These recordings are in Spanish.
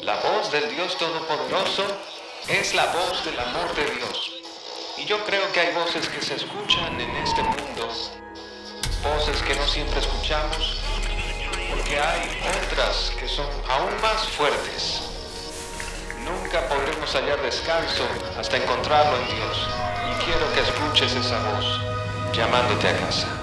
La voz del Dios Todopoderoso es la voz del amor de Dios. Y yo creo que hay voces que se escuchan en este mundo, voces que no siempre escuchamos, porque hay otras que son aún más fuertes. Nunca podremos hallar descanso hasta encontrarlo en Dios. Y quiero que escuches esa voz llamándote a casa.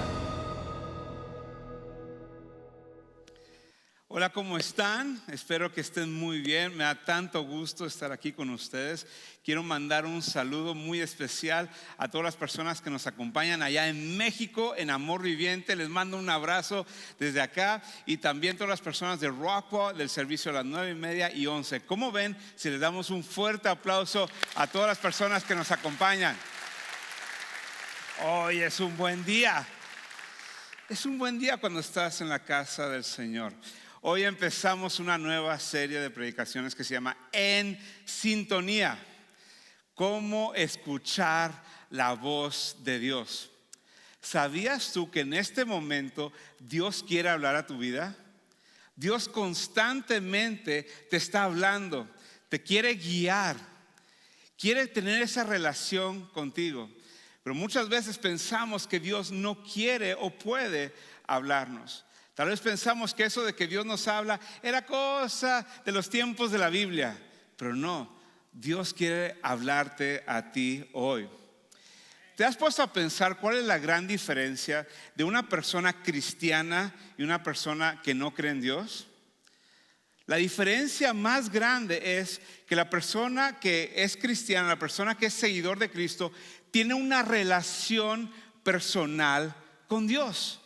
Hola, ¿cómo están? Espero que estén muy bien. Me da tanto gusto estar aquí con ustedes. Quiero mandar un saludo muy especial a todas las personas que nos acompañan allá en México, en Amor Viviente. Les mando un abrazo desde acá. Y también todas las personas de Rockwell, del servicio a las 9:30 y 11. ¿Cómo ven si les damos un fuerte aplauso a todas las personas que nos acompañan? Hoy es un buen día. Es un buen día cuando estás en la casa del Señor. Hoy empezamos una nueva serie de predicaciones que se llama En Sintonía. Cómo escuchar la voz de Dios. ¿Sabías tú que en este momento Dios quiere hablar a tu vida? Dios constantemente te está hablando, te quiere guiar, quiere tener esa relación contigo. Pero muchas veces pensamos que Dios no quiere o puede hablarnos. Tal vez pensamos que eso de que Dios nos habla era cosa de los tiempos de la Biblia. Pero no, Dios quiere hablarte a ti hoy. ¿Te has puesto a pensar cuál es la gran diferencia de una persona cristiana y una persona que no cree en Dios? La diferencia más grande es que la persona que es cristiana, la persona que es seguidor de Cristo, tiene una relación personal con Dios.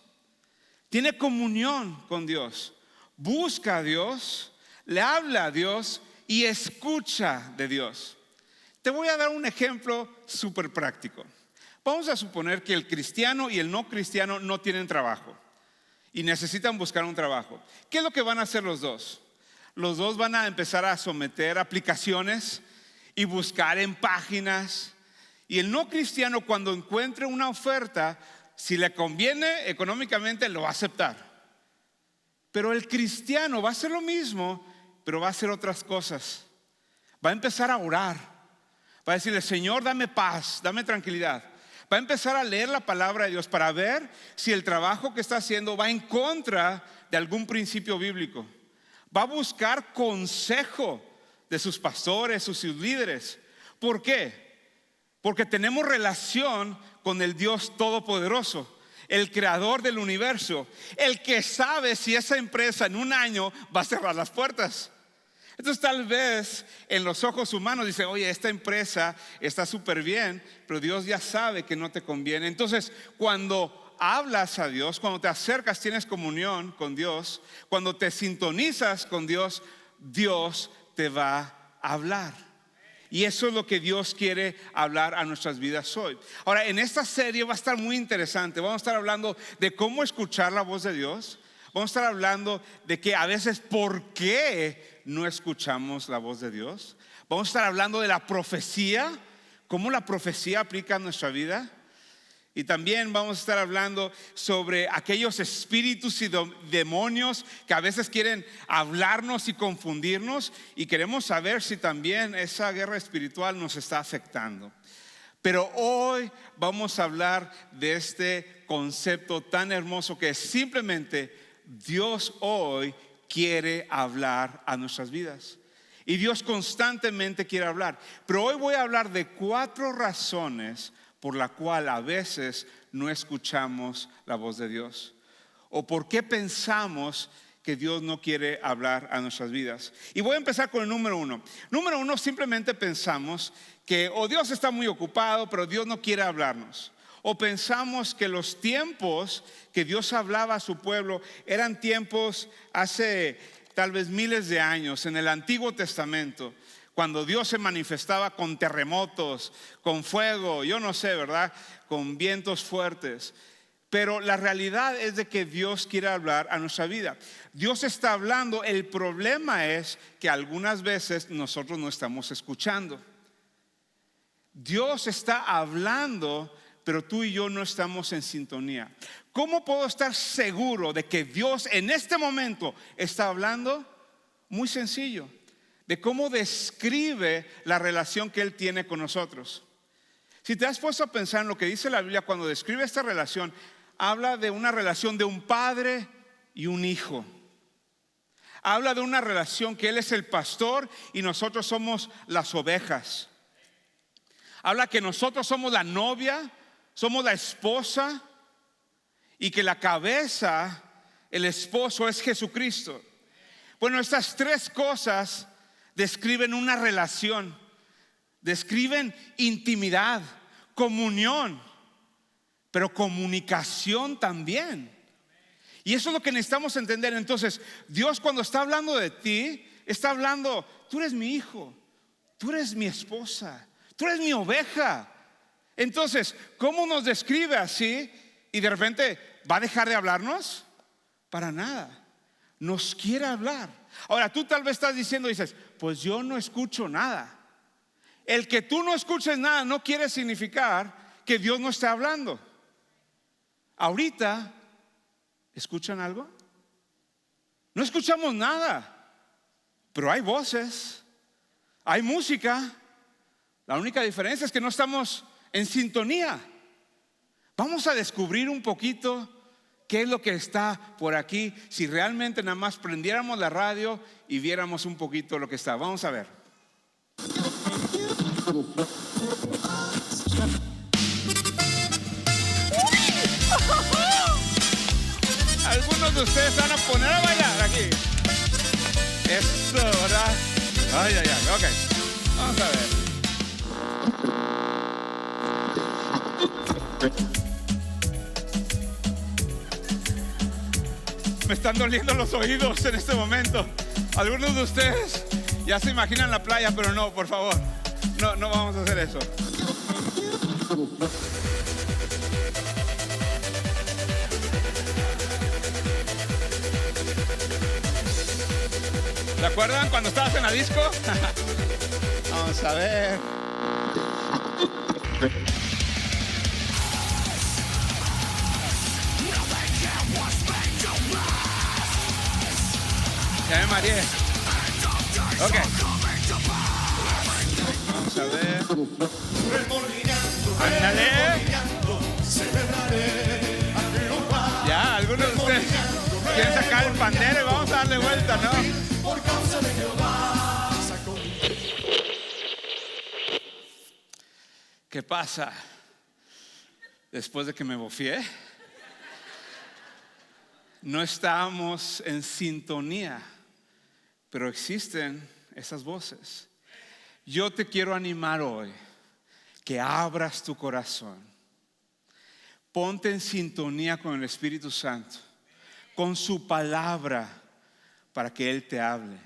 Tiene comunión con Dios. Busca a Dios, le habla a Dios y escucha de Dios. Te voy a dar un ejemplo súper práctico. Vamos a suponer que el cristiano y el no cristiano no tienen trabajo y necesitan buscar un trabajo. ¿Qué es lo que van a hacer los dos? Los dos van a empezar a someter aplicaciones y buscar en páginas. Y el no cristiano, cuando encuentre una oferta, si le conviene económicamente, lo va a aceptar. Pero el cristiano va a hacer lo mismo, pero va a hacer otras cosas. Va a empezar a orar. Va a decirle: Señor, dame paz, dame tranquilidad. Va a empezar a leer la palabra de Dios para ver si el trabajo que está haciendo va en contra de algún principio bíblico. Va a buscar consejo de sus pastores, sus líderes. ¿Por qué? Porque tenemos relación con el Dios Todopoderoso, el creador del universo, el que sabe si esa empresa en un año va a cerrar las puertas. Entonces tal vez en los ojos humanos dice: oye, esta empresa está súper bien, pero Dios ya sabe que no te conviene. Entonces cuando hablas a Dios, cuando te acercas, tienes comunión con Dios, cuando te sintonizas con Dios, Dios te va a hablar. Y eso es lo que Dios quiere hablar a nuestras vidas hoy. Ahora, en esta serie va a estar muy interesante. Vamos a estar hablando de cómo escuchar la voz de Dios. Vamos a estar hablando de que a veces por qué no escuchamos la voz de Dios. Vamos a estar hablando de la profecía, cómo la profecía aplica a nuestra vida. Y también vamos a estar hablando sobre aquellos espíritus y demonios que a veces quieren hablarnos y confundirnos, y queremos saber si también esa guerra espiritual nos está afectando. Pero hoy vamos a hablar de este concepto tan hermoso que es simplemente Dios hoy quiere hablar a nuestras vidas. Y Dios constantemente quiere hablar. Pero hoy voy a hablar de 4 razones por la cual a veces no escuchamos la voz de Dios, o por qué pensamos que Dios no quiere hablar a nuestras vidas. Y voy a empezar con el número 1. Número 1, simplemente pensamos que Dios está muy ocupado, pero Dios no quiere hablarnos. O pensamos que los tiempos que Dios hablaba a su pueblo eran tiempos hace tal vez miles de años, en el Antiguo Testamento, cuando Dios se manifestaba con terremotos, con fuego, yo no sé, ¿verdad? Con vientos fuertes. Pero la realidad es de que Dios quiere hablar a nuestra vida. Dios está hablando, el problema es que algunas veces nosotros no estamos escuchando. Dios está hablando, pero tú y yo no estamos en sintonía. ¿Cómo puedo estar seguro de que Dios en este momento está hablando? Muy sencillo. de cómo describe la relación que Él tiene con nosotros. Si te has puesto a pensar en lo que dice la Biblia cuando describe esta relación, habla de una relación de un padre y un hijo. Habla de una relación que Él es el pastor y nosotros somos las ovejas. Habla que nosotros somos la novia, somos la esposa y que la cabeza, el esposo, es Jesucristo. Bueno, estas tres cosas describen una relación, describen intimidad, comunión, pero comunicación también. Y eso es lo que necesitamos entender. Entonces, Dios cuando está hablando de ti, está hablando, tú eres mi hijo, tú eres mi esposa, tú eres mi oveja. Entonces, ¿cómo nos describe así? Y de repente, ¿va a dejar de hablarnos? Para nada. Nos quiere hablar. Ahora, tú tal vez estás diciendo, dices, pues yo no escucho nada. El que tú no escuches nada no quiere significar que Dios no esté hablando. Ahorita, ¿escuchan algo? No escuchamos nada, pero hay voces, hay música. La única diferencia es que no estamos en sintonía. Vamos a descubrir un poquito qué es lo que está por aquí, si realmente nada más prendiéramos la radio y viéramos un poquito lo que está. Vamos a ver. Algunos de ustedes van a poner a bailar aquí. Eso, ¿verdad? Ay, ay, ay, ok. Vamos a ver. Me están doliendo los oídos en este momento. Algunos de ustedes ya se imaginan la playa, pero no, por favor. No vamos a hacer eso. ¿Te acuerdan cuando estabas en la disco? Vamos a ver. Ya me mareé. Ok. Vamos a ver. Ándale. Ya, algunos de ustedes quieren sacar el pandero y vamos a darle vuelta, ¿no? ¿Qué pasa? Después de que me bofié, no estábamos en sintonía, pero existen esas voces. Yo te quiero animar hoy que abras tu corazón. Ponte en sintonía con el Espíritu Santo, con su palabra, para que Él te hable.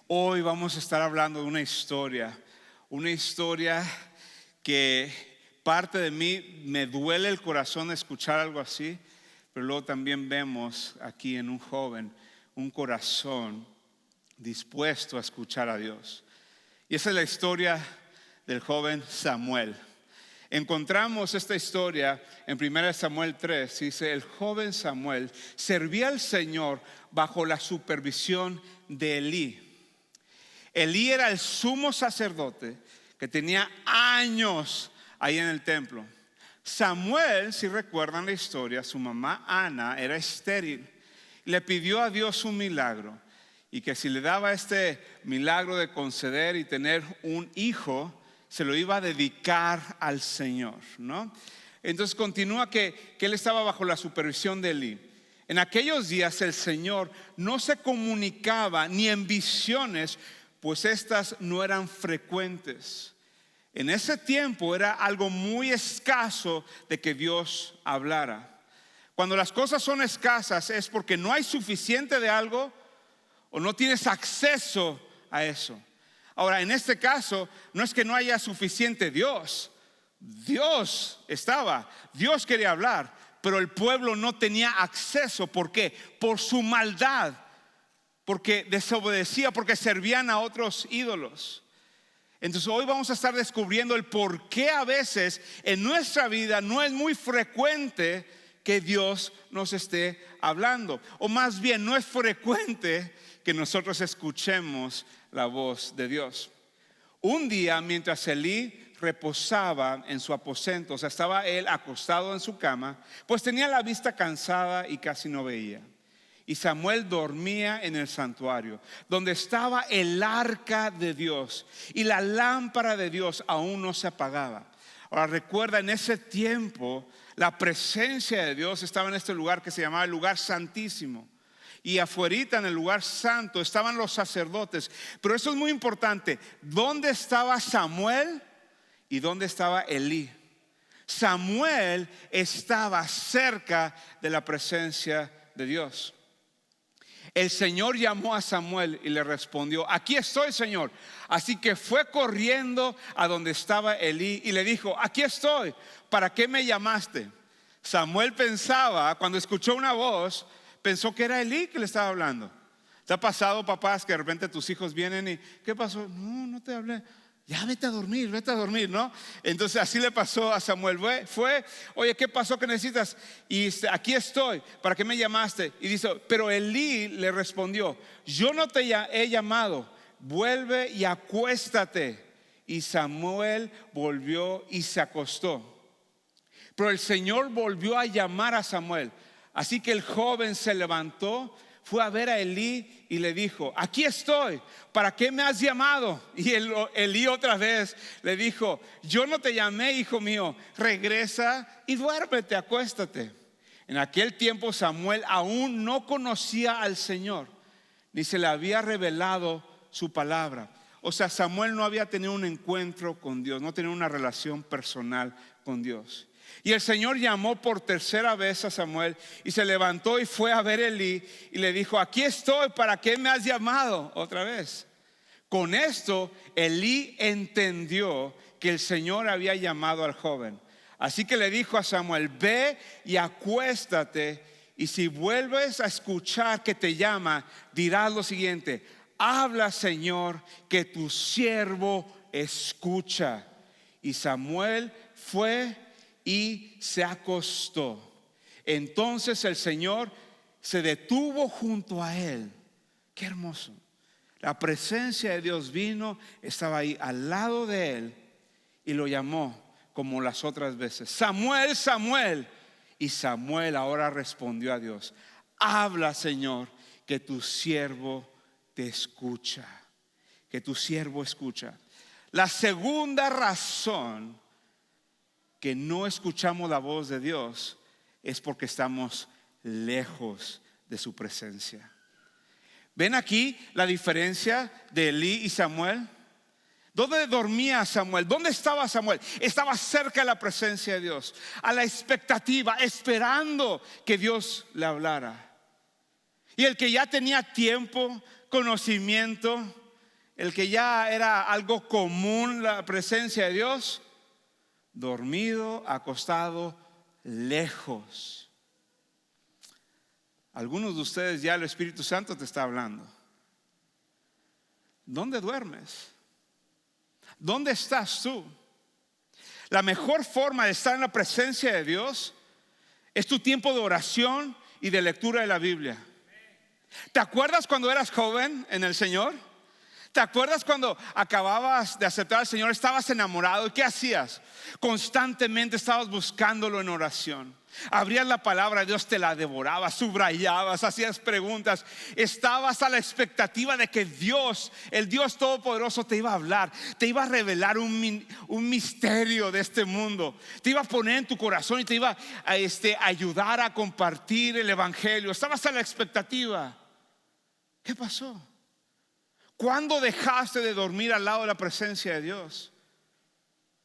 Hoy vamos a estar hablando de una historia que parte de mí me duele el corazón escuchar algo así, pero luego también vemos aquí en un joven un corazón dispuesto a escuchar a Dios. Y esa es la historia del joven Samuel. Encontramos esta historia en 1 Samuel 3. Dice: el joven Samuel servía al Señor bajo la supervisión de Elí. Elí era el sumo sacerdote que tenía años ahí en el templo. Samuel, si recuerdan la historia, su mamá Ana era estéril. Le pidió a Dios un milagro, y que si le daba este milagro de conceder y tener un hijo, se lo iba a dedicar al Señor, ¿no? Entonces continúa que él estaba bajo la supervisión de Elí. En aquellos días el Señor no se comunicaba ni en visiones, pues estas no eran frecuentes. En ese tiempo era algo muy escaso de que Dios hablara. Cuando las cosas son escasas es porque no hay suficiente de algo o no tienes acceso a eso. Ahora, en este caso, no es que no haya suficiente Dios. Dios estaba, Dios quería hablar, pero el pueblo no tenía acceso. ¿Por qué? Por su maldad, porque desobedecía, porque servían a otros ídolos. Entonces hoy vamos a estar descubriendo el por qué a veces en nuestra vida no es muy frecuente que Dios nos esté hablando, o más bien no es frecuente que nosotros escuchemos la voz de Dios. Un día, mientras Elí reposaba en su aposento, o sea, estaba él acostado en su cama, pues tenía la vista cansada y casi no veía. Y Samuel dormía en el santuario, donde estaba el arca de Dios, y la lámpara de Dios aún no se apagaba. Ahora recuerda, en ese tiempo la presencia de Dios estaba en este lugar que se llamaba el lugar santísimo. Y afuerita en el lugar santo estaban los sacerdotes. Pero eso es muy importante. ¿Dónde estaba Samuel y dónde estaba Elí? Samuel estaba cerca de la presencia de Dios. El Señor llamó a Samuel y le respondió: aquí estoy, Señor. Así que fue corriendo a donde estaba Elí y le dijo: aquí estoy, ¿para qué me llamaste? Samuel pensaba, cuando escuchó una voz, pensó que era Elí que le estaba hablando. ¿Te ha pasado, papás, que de repente tus hijos vienen y ¿qué pasó? No te hablé. Ya vete a dormir, ¿no? Entonces así le pasó a Samuel. Fue, oye, ¿qué pasó? ¿Qué necesitas? Y aquí estoy, ¿para qué me llamaste? Y dice, pero Elí le respondió: yo no te he llamado, vuelve y acuéstate. Y Samuel volvió y se acostó. Pero el Señor volvió a llamar a Samuel. Así que el joven se levantó, fue a ver a Elí y le dijo: aquí estoy, ¿para qué me has llamado? Y Elí otra vez le dijo: yo no te llamé, hijo mío, regresa y duérmete, acuéstate. En aquel tiempo Samuel aún no conocía al Señor, ni se le había revelado su palabra. O sea, Samuel no había tenido un encuentro con Dios, no tenía una relación personal con Dios. Y el Señor llamó por tercera vez a Samuel y se levantó y fue a ver a Elí y le dijo: aquí estoy, ¿para qué me has llamado? Otra vez. Con esto Elí entendió que el Señor había llamado al joven. Así que le dijo a Samuel: ve y acuéstate, y si vuelves a escuchar que te llama, dirás lo siguiente: habla, Señor, que tu siervo escucha. Y Samuel fue y se acostó. Entonces el Señor se detuvo junto a él. Qué hermoso. La presencia de Dios vino, estaba ahí al lado de él y lo llamó como las otras veces: Samuel, Samuel. Y Samuel ahora respondió a Dios: habla, Señor, que tu siervo te escucha. Que tu siervo escucha. La segunda razón que no escuchamos la voz de Dios es porque estamos lejos de su presencia. ¿Ven aquí la diferencia de Elí y Samuel? ¿Dónde dormía Samuel? ¿Dónde estaba Samuel? Estaba cerca de la presencia de Dios, a la expectativa, esperando que Dios le hablara. Y el que ya tenía tiempo, conocimiento, el que ya era algo común la presencia de Dios, dormido, acostado, lejos. Algunos de ustedes ya el Espíritu Santo te está hablando. ¿Dónde duermes? ¿Dónde estás tú? La mejor forma de estar en la presencia de Dios es tu tiempo de oración y de lectura de la Biblia. ¿Te acuerdas cuando eras joven en el Señor? ¿Te acuerdas cuando acababas de aceptar al Señor? Estabas enamorado. ¿Y qué hacías? Constantemente estabas buscándolo en oración. Abrías la palabra de Dios, te la devorabas, subrayabas, hacías preguntas. Estabas a la expectativa de que Dios, el Dios Todopoderoso, te iba a hablar, te iba a revelar un misterio de este mundo. Te iba a poner en tu corazón y te iba a ayudar a compartir el Evangelio. Estabas a la expectativa. ¿Qué pasó? ¿Cuándo dejaste de dormir al lado de la presencia de Dios?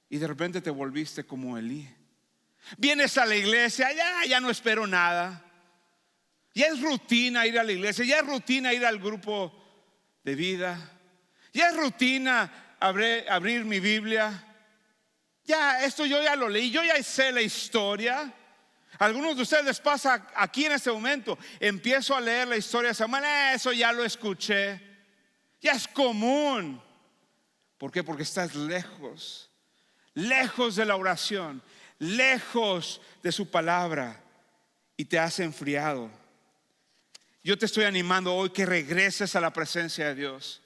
Y de repente te volviste como Elí. Vienes a la iglesia, ya no espero nada. Ya es rutina ir a la iglesia, ya es rutina ir al grupo de vida. Ya es rutina abrir mi Biblia. Ya, esto yo ya lo leí, yo ya sé la historia. A algunos de ustedes les pasa aquí en este momento. Empiezo a leer la historia de Samuel, eso ya lo escuché. Ya es común. ¿Por qué? Porque estás lejos de la oración, lejos de su palabra, y te has enfriado. Yo te estoy animando hoy que regreses a la presencia de Dios.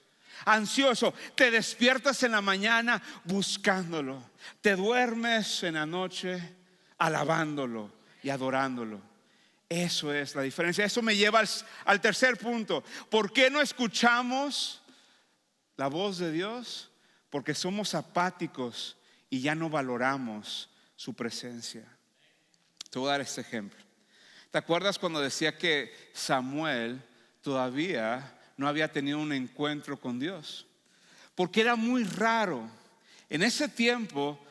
ansioso, te despiertas en la mañana buscándolo, te duermes en la noche alabándolo y adorándolo. Eso es la diferencia. Eso me lleva al tercer punto. ¿Por qué no escuchamos la voz de Dios? Porque somos apáticos y ya no valoramos su presencia. Te voy a dar este ejemplo. ¿Te acuerdas cuando decía que Samuel todavía no había tenido un encuentro con Dios? Porque era muy raro. En ese tiempo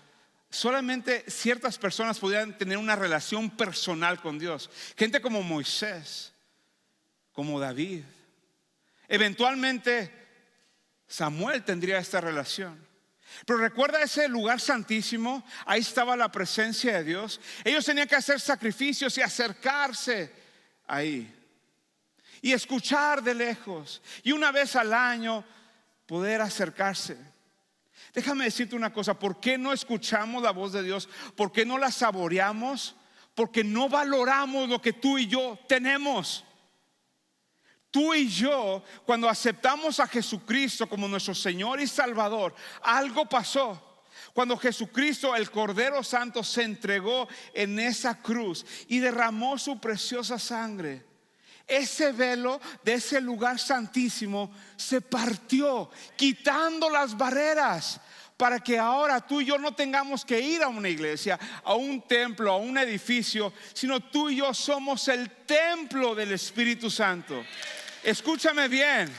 solamente ciertas personas podían tener una relación personal con Dios. Gente como Moisés, como David. Eventualmente Samuel tendría esta relación. Pero recuerda ese lugar santísimo, ahí estaba la presencia de Dios. Ellos tenían que hacer sacrificios y acercarse ahí y escuchar de lejos, y una vez al año poder acercarse. Déjame decirte una cosa, ¿por qué no escuchamos la voz de Dios? ¿Por qué no la saboreamos? Porque no valoramos lo que tú y yo tenemos. Tú y yo, cuando aceptamos a Jesucristo como nuestro Señor y Salvador, algo pasó. Cuando Jesucristo, el Cordero Santo, se entregó en esa cruz y derramó su preciosa sangre, ese velo de ese lugar santísimo se partió, quitando las barreras, para que ahora tú y yo no tengamos que ir a una iglesia, a un templo, a un edificio, sino tú y yo somos el templo del Espíritu Santo. Escúchame bien,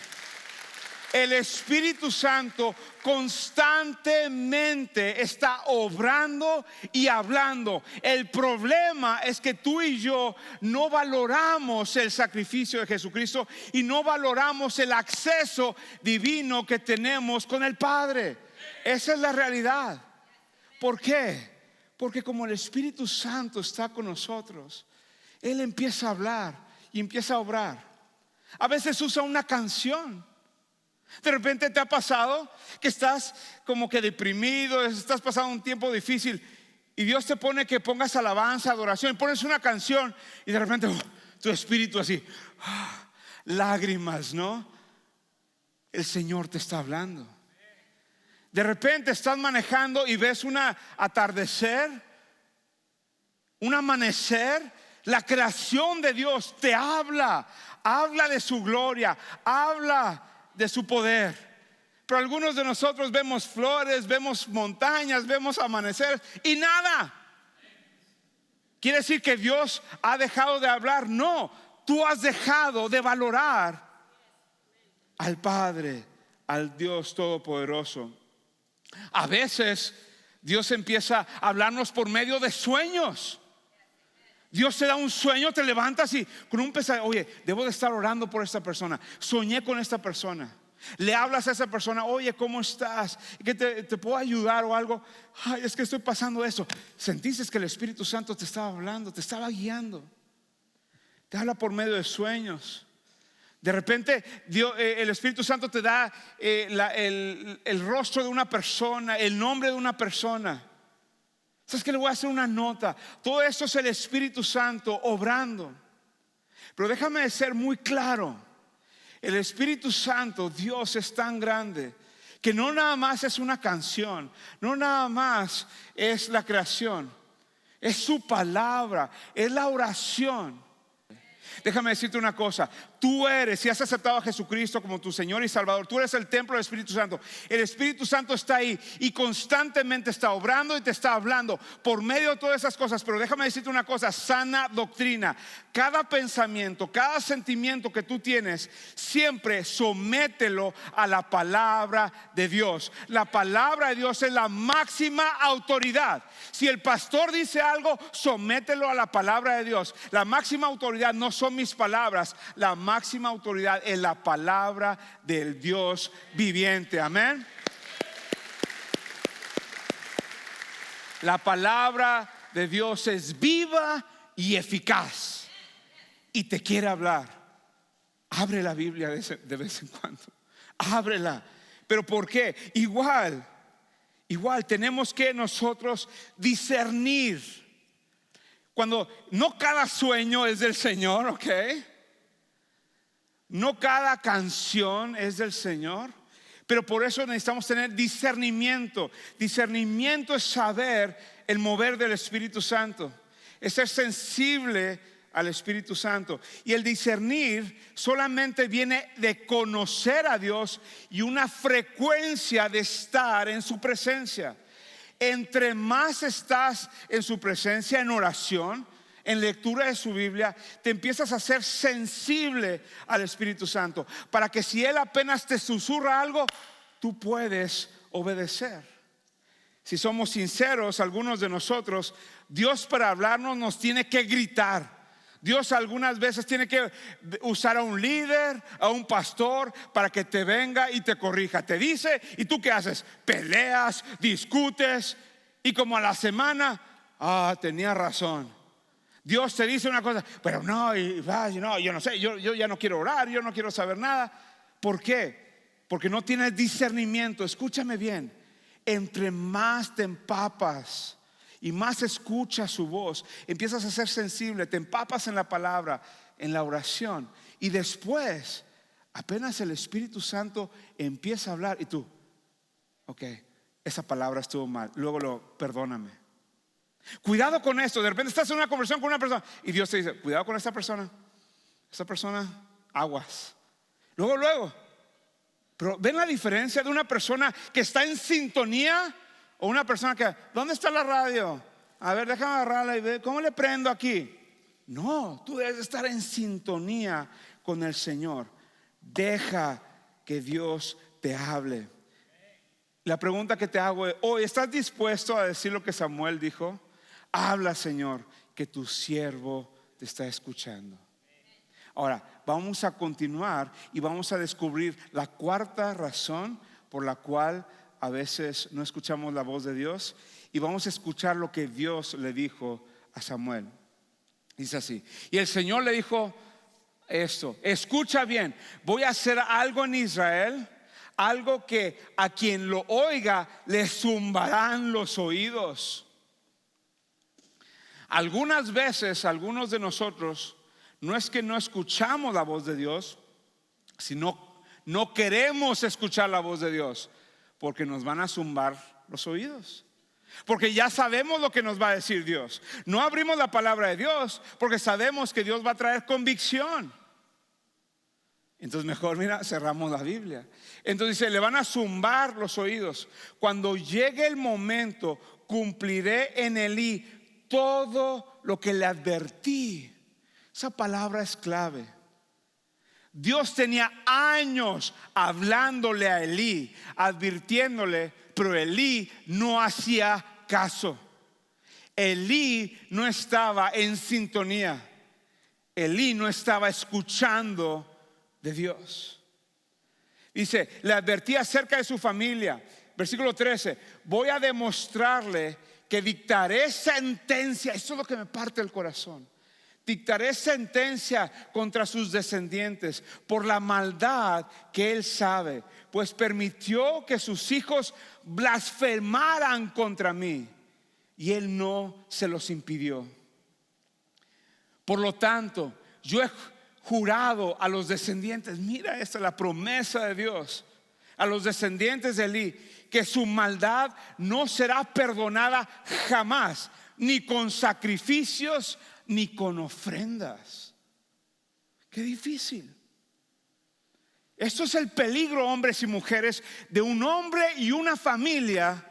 el Espíritu Santo constantemente está obrando y hablando. El problema es que tú y yo no valoramos el sacrificio de Jesucristo y no valoramos el acceso divino que tenemos con el Padre. Esa es la realidad. ¿Por qué? Porque como el Espíritu Santo está con nosotros, Él empieza a hablar y empieza a obrar. A veces usa una canción. De repente te ha pasado que estás como que deprimido, estás pasando un tiempo difícil y Dios te pone que pongas alabanza, adoración, y pones una canción y de repente tu espíritu así, lágrimas, ¿no? El Señor te está hablando. De repente estás manejando y ves un atardecer, un amanecer. La creación de Dios te habla de su gloria, habla de su poder. Pero algunos de nosotros vemos flores, vemos montañas, vemos amanecer y nada. ¿Quiere decir que Dios ha dejado de hablar? No, tú has dejado de valorar al Padre, al Dios Todopoderoso. A veces Dios empieza a hablarnos por medio de sueños. Dios te da un sueño, te levantas y con un pensamiento, oye, debo de estar orando por esta persona. Soñé con esta persona. Le hablas a esa persona, oye, ¿cómo estás? ¿Que te puedo ayudar o algo? Ay, es que estoy pasando eso. Sentiste que el Espíritu Santo te estaba hablando, te estaba guiando. Te habla por medio de sueños. De repente el Espíritu Santo te da el rostro de una persona, el nombre de una persona. ¿Sabes qué? Le voy a hacer una nota. Todo esto es el Espíritu Santo obrando. Pero déjame ser muy claro. El Espíritu Santo, Dios, es tan grande que no nada más es una canción, no nada más es la creación, es su palabra, es la oración. Déjame decirte una cosa, tú eres, si has aceptado a Jesucristo como tu Señor y Salvador, tú eres el templo del Espíritu Santo. El Espíritu Santo está ahí y constantemente está obrando y te está hablando por medio de todas esas cosas. Pero déjame decirte una cosa, sana doctrina. Cada pensamiento, cada sentimiento que tú tienes, siempre somételo a la palabra de Dios. La palabra de Dios es la máxima autoridad. Si el pastor dice algo, somételo a la palabra de Dios. La máxima autoridad no son mis palabras, la máxima autoridad es la palabra del Dios viviente. Amén. La palabra de Dios es viva y eficaz y te quiere hablar. Abre la Biblia de vez en cuando, ábrela. ¿Pero por qué? Igual tenemos que nosotros discernir. Cuando no cada sueño es del Señor, ¿ok? No cada canción es del Señor, Pero por eso necesitamos tener discernimiento. Discernimiento es saber el mover del Espíritu Santo, es ser sensible al Espíritu Santo. Y el discernir solamente viene de conocer a Dios y una frecuencia de estar en su presencia. Entre más estás en su presencia en oración, en lectura de su Biblia, te empiezas a ser sensible al Espíritu Santo, para que si Él apenas te susurra algo, tú puedes obedecer. Si somos sinceros, algunos de nosotros, Dios para hablarnos nos tiene que gritar. Dios algunas veces tiene que usar a un líder, a un pastor, para que te venga y te corrija. Te dice, ¿y tú qué haces? Peleas, discutes, y como a la semana, tenía razón. Dios te dice una cosa, pero no, yo no sé, yo ya no quiero orar, yo no quiero saber nada. ¿Por qué? Porque no tienes discernimiento. Escúchame bien, entre más te empapas y más escuchas su voz, empiezas a ser sensible, te empapas en la palabra, en la oración, y después, apenas el Espíritu Santo empieza a hablar, y tú, ok, esa palabra estuvo mal, luego perdóname. Cuidado con esto. De repente estás en una conversación con una persona y Dios te dice, cuidado con esta persona, aguas. Luego, pero ¿ven la diferencia de una persona que está en sintonía o una persona que, ¿dónde está la radio? A ver, déjame agarrarla y ver, ¿cómo le prendo aquí? No, tú debes estar en sintonía con el Señor. Deja que Dios te hable. La pregunta que te hago es, hoy, ¿estás dispuesto a decir lo que Samuel dijo? Habla, Señor, que tu siervo te está escuchando. Ahora, vamos a continuar y vamos a descubrir la cuarta razón por la cual a veces no escuchamos la voz de Dios, y vamos a escuchar lo que Dios le dijo a Samuel. Dice así: y el Señor le dijo esto, escucha bien, voy a hacer algo en Israel, algo que a quien lo oiga le zumbarán los oídos. Algunas veces, algunos de nosotros, no es que no escuchamos la voz de Dios, sino no queremos escuchar la voz de Dios, porque nos van a zumbar los oídos, porque ya sabemos lo que nos va a decir Dios. No abrimos la palabra de Dios porque sabemos que Dios va a traer convicción. Entonces mejor, cerramos la Biblia. Entonces dice, le van a zumbar los oídos. Cuando llegue el momento, cumpliré en Elí todo lo que le advertí. Esa palabra es clave. Dios tenía años hablándole a Elí, advirtiéndole, pero Elí no hacía caso. Elí no estaba en sintonía. Elí no estaba escuchando de Dios. Dice, le advertí acerca de su familia. Versículo 13, voy a demostrarle que dictaré sentencia. Esto es lo que me parte el corazón. Dictaré sentencia contra sus descendientes por la maldad que él sabe, pues permitió que sus hijos blasfemaran contra mí y él no se los impidió. Por lo tanto, yo he jurado a los descendientes, mira esta es la promesa de Dios, a los descendientes de Elí, que su maldad no será perdonada jamás, ni con sacrificios ni con ofrendas. Qué difícil. Esto es el peligro, hombres y mujeres, de un hombre y una familia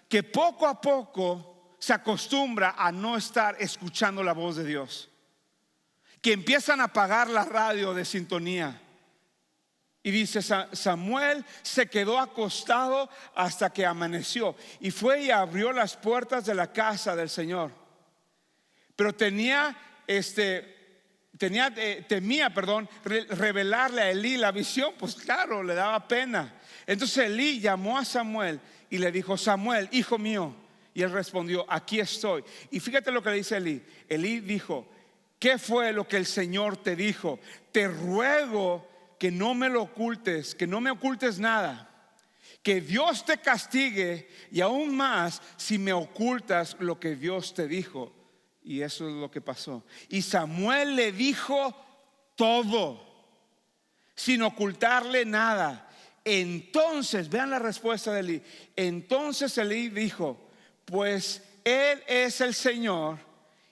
que poco a poco se acostumbra a no estar escuchando la voz de Dios, que empiezan a apagar la radio de sintonía. Y dice, Samuel se quedó acostado hasta que amaneció y fue y abrió las puertas de la casa del Señor. Pero temía revelarle a Elí la visión, pues claro, le daba pena. Entonces Elí llamó a Samuel y le dijo, Samuel, hijo mío. Y él respondió, aquí estoy. Y fíjate lo que le dice Elí. Elí dijo, ¿qué fue lo que el Señor te dijo? Te ruego que no me lo ocultes, que no me ocultes nada. Que Dios te castigue y aún más si me ocultas lo que Dios te dijo. Y eso es lo que pasó. Y Samuel le dijo todo, sin ocultarle nada. Entonces, vean la respuesta de Elí. Entonces Elí dijo: pues Él es el Señor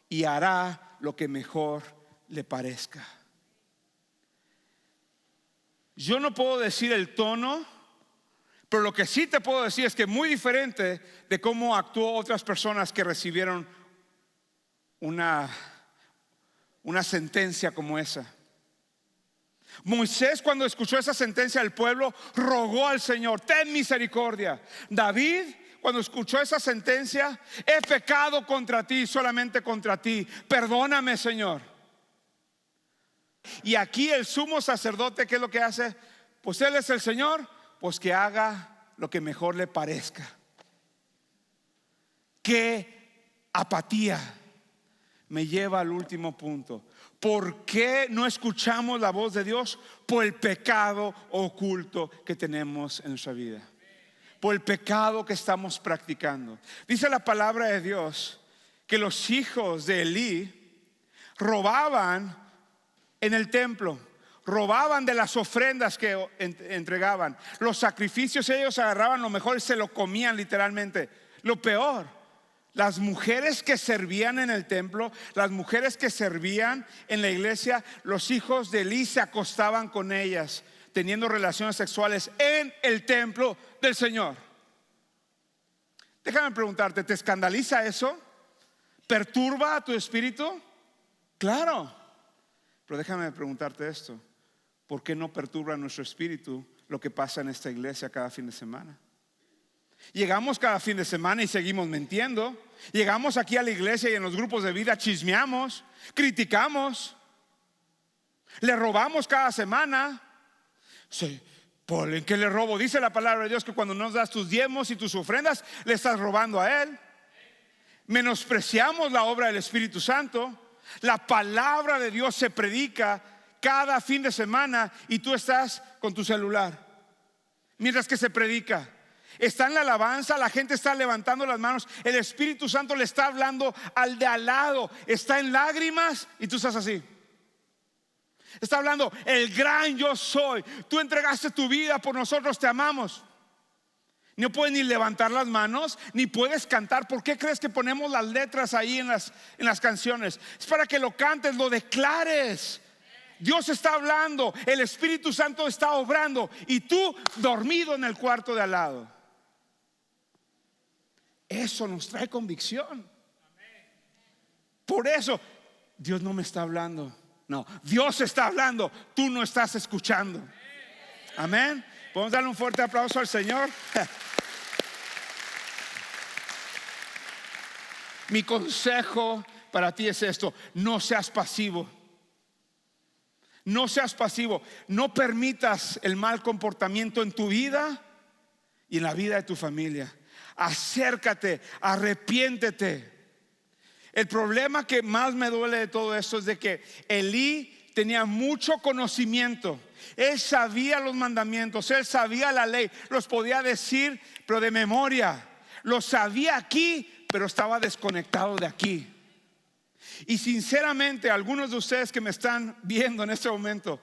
y hará lo que mejor le parezca. Yo no puedo decir el tono, pero lo que sí te puedo decir es que es muy diferente de cómo actuó otras personas que recibieron una sentencia como esa. Moisés, cuando escuchó esa sentencia del pueblo, rogó al Señor: ten misericordia. David, cuando escuchó esa sentencia: he pecado contra ti, solamente contra ti, perdóname, Señor. Y aquí el sumo sacerdote, ¿qué es lo que hace? Pues Él es el Señor, pues que haga lo que mejor le parezca. Qué apatía me lleva al último punto. ¿Por qué no escuchamos la voz de Dios? Por el pecado oculto que tenemos en nuestra vida, por el pecado que estamos practicando. Dice la palabra de Dios que los hijos de Elí robaban en el templo, robaban de las ofrendas que entregaban, los sacrificios. Ellos agarraban lo mejor y se lo comían literalmente. Lo peor, las mujeres que servían en el templo, las mujeres que servían en la iglesia, los hijos de Elí se acostaban con ellas, teniendo relaciones sexuales en el templo del Señor. Déjame preguntarte, ¿te escandaliza eso? ¿Perturba a tu espíritu? Claro. Pero déjame preguntarte esto: ¿por qué no perturba nuestro espíritu lo que pasa en esta iglesia cada fin de semana? Llegamos cada fin de semana y seguimos mintiendo. Llegamos aquí a la iglesia y en los grupos de vida chismeamos, criticamos, le robamos cada semana. Sí, ¿en qué le robo? Dice la palabra de Dios que cuando nos das tus diezmos y tus ofrendas, le estás robando a Él. Menospreciamos la obra del Espíritu Santo. La palabra de Dios se predica cada fin de semana y tú estás con tu celular mientras que se predica. Está en la alabanza, la gente está levantando las manos, el Espíritu Santo le está hablando al de al lado, está en lágrimas y tú estás así. Está hablando el gran yo soy. Tú entregaste tu vida por nosotros, te amamos. No puedes ni levantar las manos, ni puedes cantar. ¿Por qué crees que ponemos las letras ahí en las canciones? Es para que lo cantes, lo declares. Dios está hablando, el Espíritu Santo está obrando y tú dormido en el cuarto de al lado. Eso nos trae convicción. Por eso Dios no me está hablando. No, Dios está hablando, tú no estás escuchando. Amén. Podemos darle un fuerte aplauso al Señor. Mi consejo para ti es esto: no seas pasivo. No seas pasivo. No permitas el mal comportamiento en tu vida y en la vida de tu familia. Acércate, arrepiéntete. El problema que más me duele de todo esto es de que Elí tenía mucho conocimiento. Él sabía los mandamientos, él sabía la ley, los podía decir, pero de memoria. Los sabía aquí, pero estaba desconectado de aquí. Y sinceramente, algunos de ustedes que me están viendo en este momento,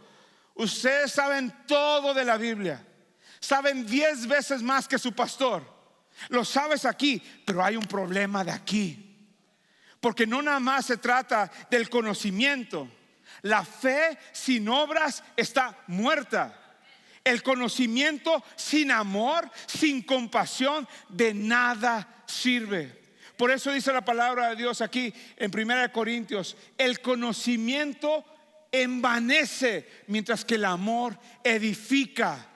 ustedes saben todo de la Biblia, saben 10 veces más que su pastor. Lo sabes aquí, pero hay un problema de aquí. Porque no nada más se trata del conocimiento. La fe sin obras está muerta. El conocimiento sin amor, sin compasión, de nada sirve. Por eso dice la palabra de Dios aquí en 1 Corintios: el conocimiento envanece, mientras que el amor edifica.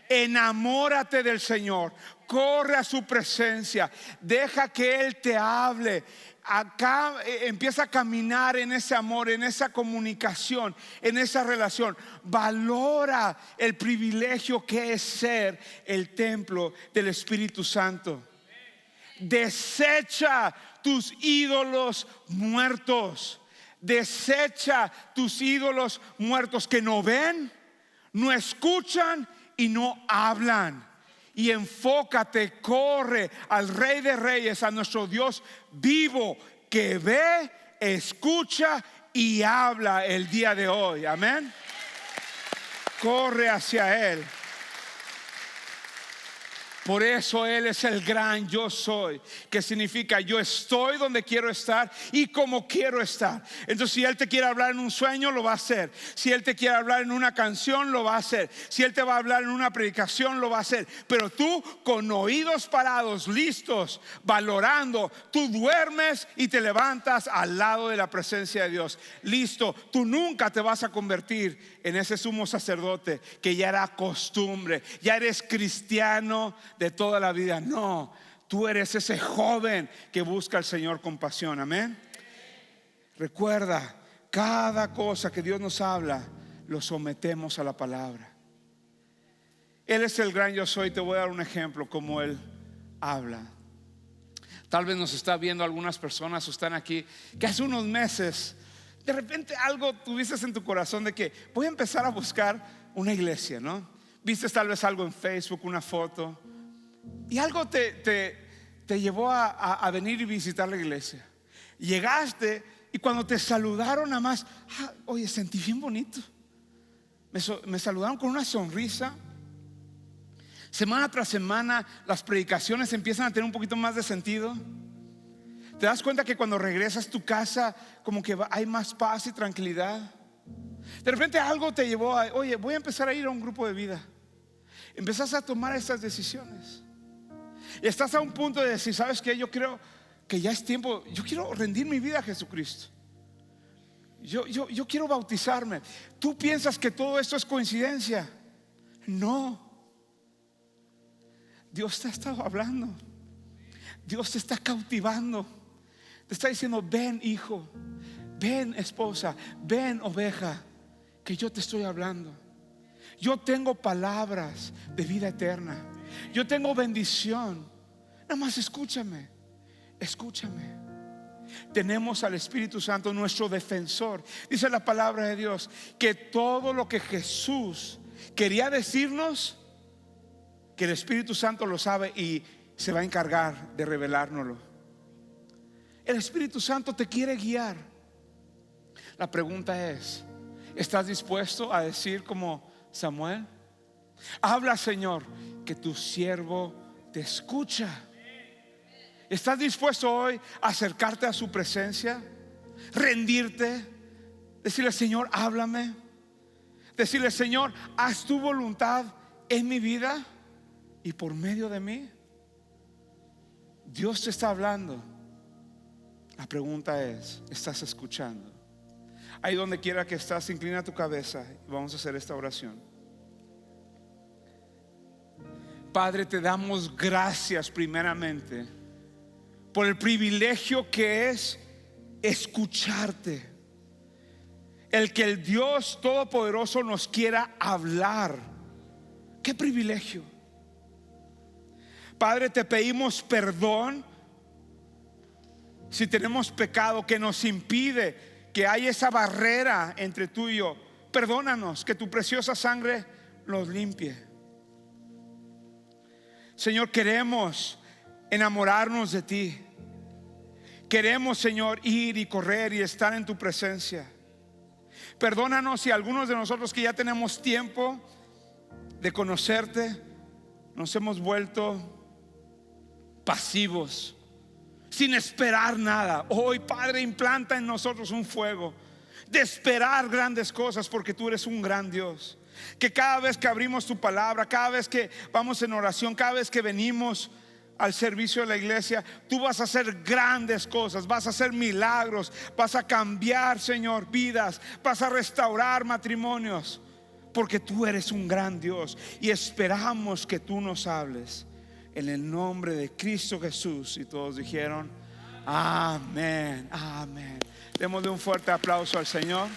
Enamórate del Señor, corre a su presencia, deja que Él te hable. Acá empieza a caminar en ese amor, en esa comunicación, en esa relación. Valora el privilegio que es ser el templo del Espíritu Santo. Desecha tus ídolos muertos. Desecha tus ídolos muertos que no ven, no escuchan y no hablan. Y enfócate, corre al Rey de Reyes, a nuestro Dios vivo, que ve, escucha y habla el día de hoy. Amén. Corre hacia Él. Por eso Él es el gran yo soy, que significa yo estoy donde quiero estar y como quiero estar. Entonces si Él te quiere hablar en un sueño, lo va a hacer. Si Él te quiere hablar en una canción, lo va a hacer. Si Él te va a hablar en una predicación, lo va a hacer. Pero tú con oídos parados, listos, valorando, tú duermes y te levantas al lado de la presencia de Dios. Listo, tú nunca te vas a convertir en ese sumo sacerdote que ya era costumbre, ya eres cristiano de toda la vida. No, tú eres ese joven que busca al Señor con pasión. Amén. Recuerda, cada cosa que Dios nos habla, lo sometemos a la palabra. Él es el gran yo soy. Te voy a dar un ejemplo como Él habla. Tal vez nos está viendo algunas personas o están aquí que hace unos meses de repente algo tuviste en tu corazón de que voy a empezar a buscar una iglesia, ¿no? Viste tal vez algo en Facebook, una foto, y algo te llevó a venir y visitar la iglesia. Llegaste y cuando te saludaron nada más, oye, sentí bien bonito. Me saludaron con una sonrisa. Semana tras semana las predicaciones empiezan a tener un poquito más de sentido. Te das cuenta que cuando regresas a tu casa como que hay más paz y tranquilidad. De repente algo te llevó a, oye, voy a empezar a ir a un grupo de vida. Empezás a tomar estas decisiones. Y estás a un punto de decir, ¿sabes qué? Yo creo que ya es tiempo. Yo quiero rendir mi vida a Jesucristo. Yo quiero bautizarme. ¿Tú piensas que todo esto es coincidencia? No. Dios te ha estado hablando. Dios te está cautivando. Te está diciendo, ven hijo, ven esposa, ven oveja, que yo te estoy hablando. Yo tengo palabras de vida eterna. Yo tengo bendición. Nada más escúchame. Escúchame. Tenemos al Espíritu Santo, nuestro defensor. Dice la palabra de Dios que todo lo que Jesús quería decirnos, que el Espíritu Santo lo sabe y se va a encargar de revelárnoslo. El Espíritu Santo te quiere guiar. La pregunta es, ¿estás dispuesto a decir como Samuel? Habla, Señor, que tu siervo te escucha. ¿Estás dispuesto hoy a acercarte a su presencia? Rendirte, decirle, Señor, háblame. Decirle, Señor, haz tu voluntad en mi vida y por medio de mí. Dios te está hablando. La pregunta es, ¿estás escuchando? Ahí donde quiera que estás, inclina tu cabeza y vamos a hacer esta oración. Padre, te damos gracias primeramente por el privilegio que es escucharte. El que el Dios Todopoderoso nos quiera hablar. ¡Qué privilegio! Padre, te pedimos perdón si tenemos pecado que nos impide que haya esa barrera entre tú y yo. Perdónanos, que tu preciosa sangre nos limpie. Señor, queremos enamorarnos de ti. Queremos, Señor, ir y correr y estar en tu presencia. Perdónanos si algunos de nosotros que ya tenemos tiempo de conocerte nos hemos vuelto pasivos, sin esperar nada. Hoy, Padre, implanta en nosotros un fuego de esperar grandes cosas, porque tú eres un gran Dios. Que cada vez que abrimos tu palabra, cada vez que vamos en oración, cada vez que venimos al servicio de la iglesia, tú vas a hacer grandes cosas, vas a hacer milagros, vas a cambiar, Señor, vidas, vas a restaurar matrimonios, porque tú eres un gran Dios y esperamos que tú nos hables. En el nombre de Cristo Jesús. Y todos dijeron amén, amén. Démosle un fuerte aplauso al Señor.